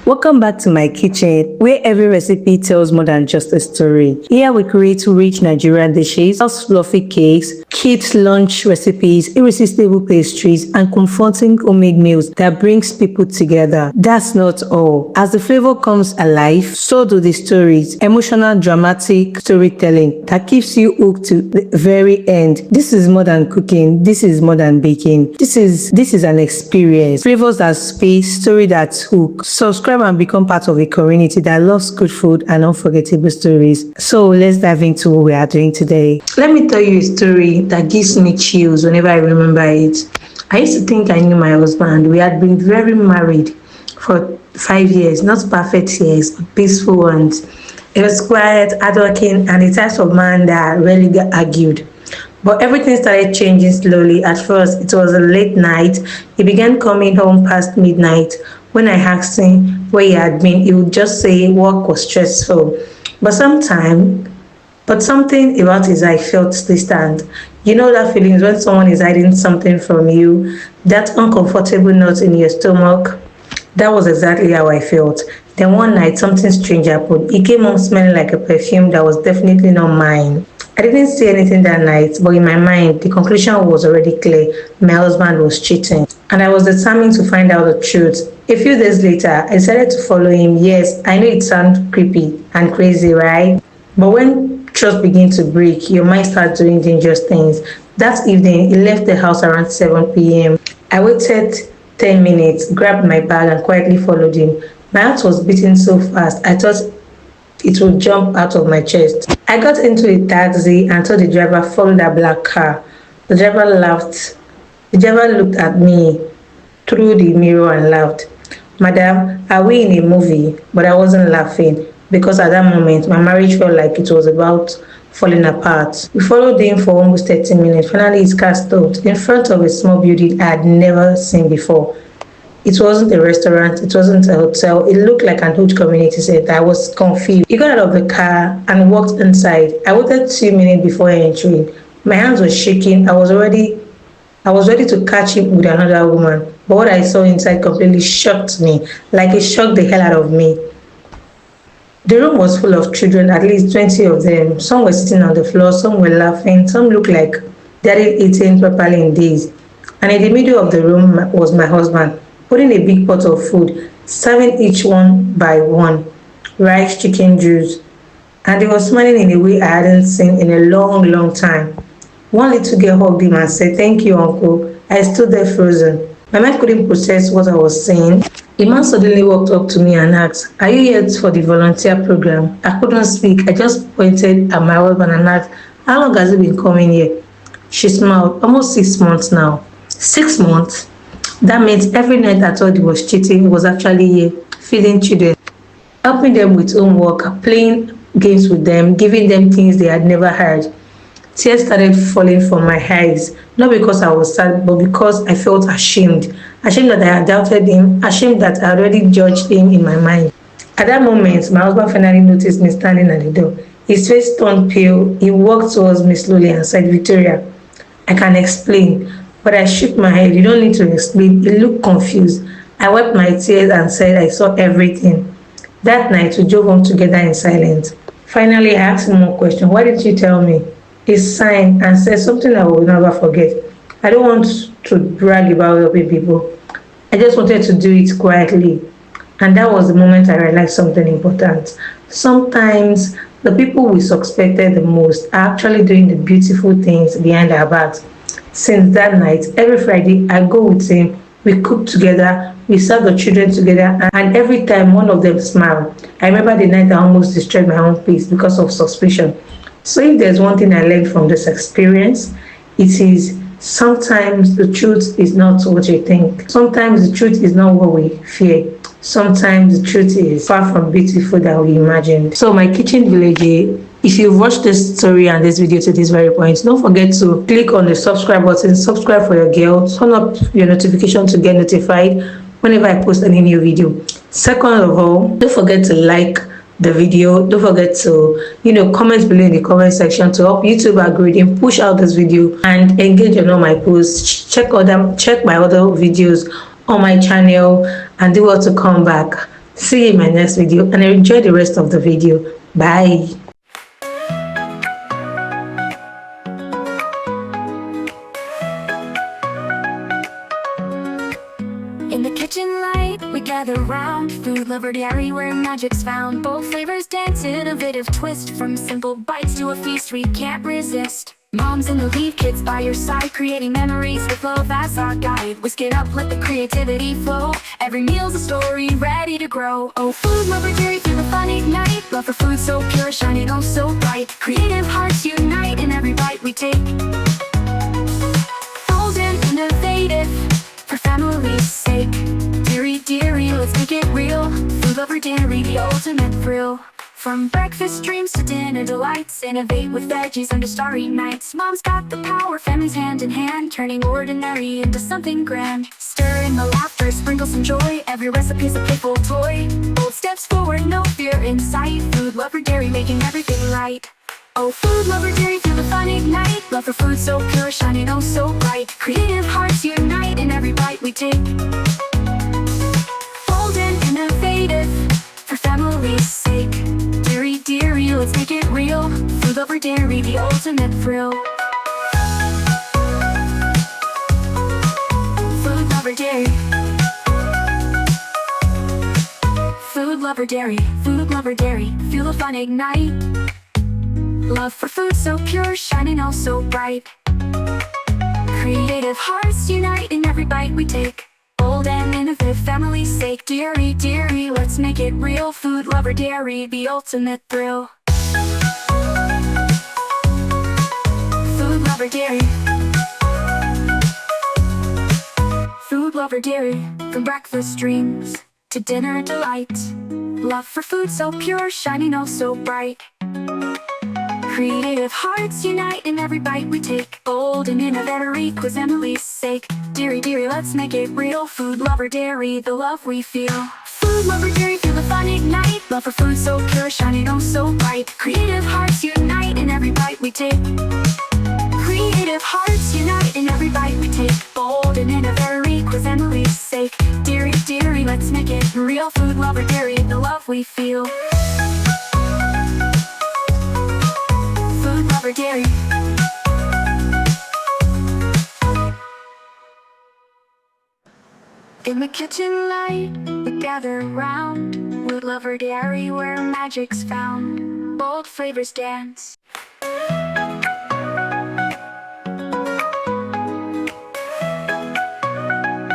Welcome back to my kitchen, where every recipe tells more than just a story. Here we create rich Nigerian dishes, fluffy cakes, kids' lunch recipes, irresistible pastries, and comforting homemade meals that brings people together. That's not all. As the flavor comes alive, so do the stories, emotional, dramatic storytelling that keeps you hooked to the very end. This is more than cooking. This is more than baking. This is an experience. Flavors that space, story that hook. Subscribe and become part of a community that loves good food and unforgettable stories. So let's dive into what we are doing today. Let me tell you a story that gives me chills whenever I remember it. I used to think I knew my husband. We had been very married for 5 years, not perfect years, but peaceful ones. He was quiet, hardworking, and the type of man that rarely got argued. But everything started changing slowly. At first, it was a late night. He began coming home past midnight. When I asked him where he had been, he would just say work was stressful. But something about his eye felt distant. You know that feeling when someone is hiding something from you, that uncomfortable knot in your stomach? That was exactly how I felt. Then one night, something strange happened. He came home smelling like a perfume that was definitely not mine. I didn't say anything that night, but in my mind, the conclusion was already clear. My husband was cheating. And I was determined to find out the truth. A few days later, I decided to follow him. Yes, I know it sounds creepy and crazy, right? But when trust begins to break, your mind starts doing dangerous things. That evening, he left the house around 7 p.m. I waited 10 minutes, grabbed my bag, and quietly followed him. My heart was beating so fast, I thought it would jump out of my chest. I got into a taxi and told the driver follow that black car. The driver laughed. The driver looked at me through the mirror and laughed. Madam, are we in a movie? But I wasn't laughing because at that moment my marriage felt like it was about falling apart. We followed him for almost 30 minutes. Finally his car stopped in front of a small building I had never seen before. It wasn't a restaurant, it wasn't a hotel, it looked like an old community center. I was confused. He got out of the car and walked inside. I waited 2 minutes before entering. My hands were shaking. I was ready to catch him with another woman. But what I saw inside completely shocked me, like it shocked the hell out of me. The room was full of children, at least 20 of them. Some were sitting on the floor, some were laughing, some looked like they hadn't eaten properly in days. And in the middle of the room was my husband, putting a big pot of food, serving each one by one, rice, chicken, juice. And he was smiling in a way I hadn't seen in a long, long time. One little girl hugged him and said, "Thank you, uncle." I stood there frozen. My mind couldn't process what I was saying. A man suddenly walked up to me and asked, "Are you here for the volunteer program?" I couldn't speak. I just pointed at my husband and asked, "How long has he been coming here?" She smiled. "Almost 6 months now." 6 months? That means every night I thought he was cheating, he was actually here, feeding children, helping them with homework, playing games with them, giving them things they had never heard. Tears started falling from my eyes, not because I was sad, but because I felt ashamed. Ashamed that I had doubted him, ashamed that I already judged him in my mind. At that moment, my husband finally noticed me standing at the door. His face turned pale. He walked towards me slowly and said, "Victoria, I can explain." But I shook my head. "You don't need to explain." He looked confused. I wiped my tears and said I saw everything. That night, we drove home together in silence. Finally, I asked him one question. "Why didn't you tell me?" He signed and said something I will never forget. "I don't want to brag about helping people. I just wanted to do it quietly." And that was the moment I realized something important. Sometimes the people we suspected the most are actually doing the beautiful things behind our backs. Since that night, every Friday I go with him, we cook together, we serve the children together, and every time one of them smiled. I remember the night I almost destroyed my own peace because of suspicion. So if there's one thing I learned from this experience, it is sometimes the truth is not what you think. Sometimes the truth is not what we fear. Sometimes the truth is far from beautiful than we imagined. So my kitchen village, if you've watched this story and this video to this very point, don't forget to click on the subscribe button, subscribe for your girl, turn up your notification to get notified whenever I post any new video. Second of all, don't forget to like the video. Don't forget to comment below in the comment section to help YouTube algorithm push out this video and engage on all my posts. Check my other videos on my channel and do well to come back. See you in my next video and enjoy the rest of the video. Bye. In the kitchen light, we gather round. Food lover dairy where magic's found. Bold flavors dance, innovative twist. From simple bites to a feast we can't resist. Moms in the lead, kids by your side, creating memories with love as our guide. Whisk it up, let the creativity flow. Every meal's a story ready to grow. Oh, food lover dairy, feel the fun ignite. Love for food so pure, shining oh so bright. Creative hearts unite in every bite we take. Bold and innovative, for family's sake. Dairy, let's make it real. Food lover dairy, the ultimate thrill. From breakfast dreams to dinner delights, innovate with veggies under starry nights. Mom's got the power, family's hand in hand, turning ordinary into something grand. Stir in the laughter, sprinkle some joy. Every recipe's a playful toy. Bold steps forward, no fear in sight. Food lover dairy, making everything right. Oh, food lover dairy, feel the fun ignite. Love for food so pure, shining oh so bright. Creative hearts unite in every bite we take. Bold and innovative, for family's sake. Dairy, let's make it real. Food lover dairy, the ultimate thrill. Food lover dairy. Food lover dairy, food lover dairy, feel the fun ignite. Love for food so pure, shining oh so bright. Creative hearts unite in every bite we take. Bold and innovative, family's sake. Dairy, let's make it real. Food lover dairy, the ultimate thrill. Food lover dairy. Food lover dairy, from breakfast dreams to dinner delight. Love for food so pure, shining oh so bright. Creative hearts unite in every bite we take. Bold and innovative, cause Emily's sake. Dairy, let's make it real. Food lover dairy, the love we feel. Food lover dairy, feel the fun ignite. Love for food so pure, shining oh so bright. Creative hearts unite in every bite we take. Creative hearts unite in every bite we take. Bold and innovative, cause Emily's sake. Dairy, let's make it real. Food lover dairy, the love we feel. Food lover dairy. In the kitchen light, we gather round. Food lover dairy, where magic's found. Bold flavors dance.